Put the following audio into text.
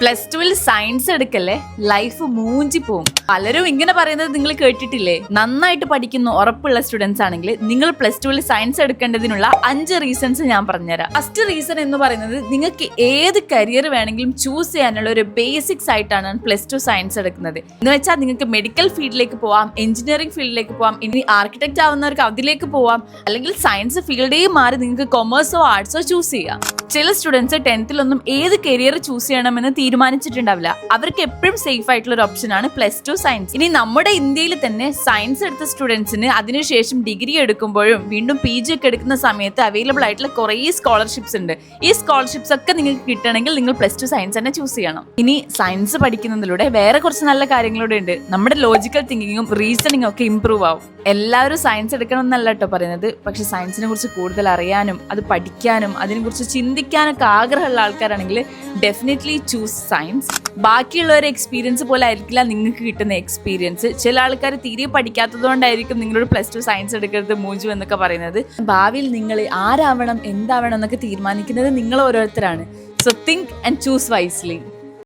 +2 science എടുക്കല്ലേ, life മൂഞ്ചി പോകും. പലരും ഇങ്ങനെ പറയുന്നത് നിങ്ങൾ കേട്ടിട്ടില്ലേ? നന്നായിട്ട് പഠിക്കുന്ന ഉറപ്പുള്ള സ്റ്റുഡൻസ് ആണെങ്കിൽ നിങ്ങൾ +2 സയൻസ് എടുക്കേണ്ടതിനുള്ള 5 റീസൺസ് ഞാൻ പറഞ്ഞുതരാം. ഫസ്റ്റ് റീസൺ എന്ന് പറയുന്നത്, നിങ്ങൾക്ക് ഏത് കരിയർ വേണമെങ്കിലും ചൂസ് ചെയ്യാനുള്ള ഒരു ബേസിക്സ് ആയിട്ടാണ് +2 സയൻസ് എടുക്കുന്നത്. എന്ന് വെച്ചാൽ നിങ്ങൾക്ക് മെഡിക്കൽ ഫീൽഡിലേക്ക് പോവാം, എഞ്ചിനീയറിംഗ് ഫീൽഡിലേക്ക് പോവാം, ഇനി ആർക്കിടെക്ട് ആവുന്നവർക്ക് അതിലേക്ക് പോവാം, അല്ലെങ്കിൽ സയൻസ് ഫീൽഡേ മാറി നിങ്ങൾക്ക് കൊമേഴ്സോ ആർട്സോ ചൂസ് ചെയ്യാം. ചില സ്റ്റുഡൻസ് 10th ഏത് കരിയർ ചൂസ് ചെയ്യണമെന്ന് തീരുമാനിച്ചിട്ടുണ്ടാവില്ല. അവർക്ക് എപ്പോഴും സേഫ് ആയിട്ടുള്ള ഒരു ഓപ്ഷൻ ആണ് +2 സയൻസ്. ഇനി നമ്മുടെ ഇന്ത്യയിൽ തന്നെ സയൻസ് എടുത്ത സ്റ്റുഡൻസിന് അതിനുശേഷം ഡിഗ്രി എടുക്കുമ്പോഴും വീണ്ടും PG ഒക്കെ എടുക്കുന്ന സമയത്ത് അവൈലബിൾ ആയിട്ടുള്ള കുറേ സ്കോളർഷിപ്സ് ഉണ്ട്. ഈ സ്കോളർഷിപ്സ് ഒക്കെ നിങ്ങൾക്ക് കിട്ടണമെങ്കിൽ നിങ്ങൾ +2 സയൻസ് തന്നെ ചൂസ് ചെയ്യണം. ഇനി സയൻസ് പഠിക്കുന്നതിലൂടെ വേറെ കുറച്ച് നല്ല കാര്യങ്ങളൂടെ ഉണ്ട്. നമ്മുടെ ലോജിക്കൽ തിങ്കിങ്ങും റീസണിങ്ങും ഒക്കെ ഇംപ്രൂവ് ആവും. എല്ലാവരും സയൻസ് എടുക്കണം എന്നല്ല കേട്ടോ പറയുന്നത്, പക്ഷെ സയൻസിനെ കുറിച്ച് കൂടുതൽ അറിയാനും അത് പഠിക്കാനും അതിനെക്കുറിച്ച് ചിന്തിക്കാനൊക്കെ ആഗ്രഹമുള്ള ആൾക്കാരാണെങ്കിൽ ഡെഫിനറ്റ്ലി ചൂസ് സയൻസ്. ബാക്കിയുള്ളവരെ എക്സ്പീരിയൻസ് പോലെ ആയിരിക്കില്ല നിങ്ങൾക്ക് കിട്ടുന്ന എക്സ്പീരിയൻസ്. ചില ആൾക്കാർ തീരെ പഠിക്കാത്തത് കൊണ്ടായിരിക്കും നിങ്ങളോട് +2 സയൻസ് എടുക്കരുത് മൂജു എന്നൊക്കെ പറയുന്നത്. ഭാവിയിൽ നിങ്ങൾ ആരാവണം എന്താവണം എന്നൊക്കെ തീരുമാനിക്കുന്നത് നിങ്ങൾ ഓരോരുത്തരാണ്. So think and choose wisely.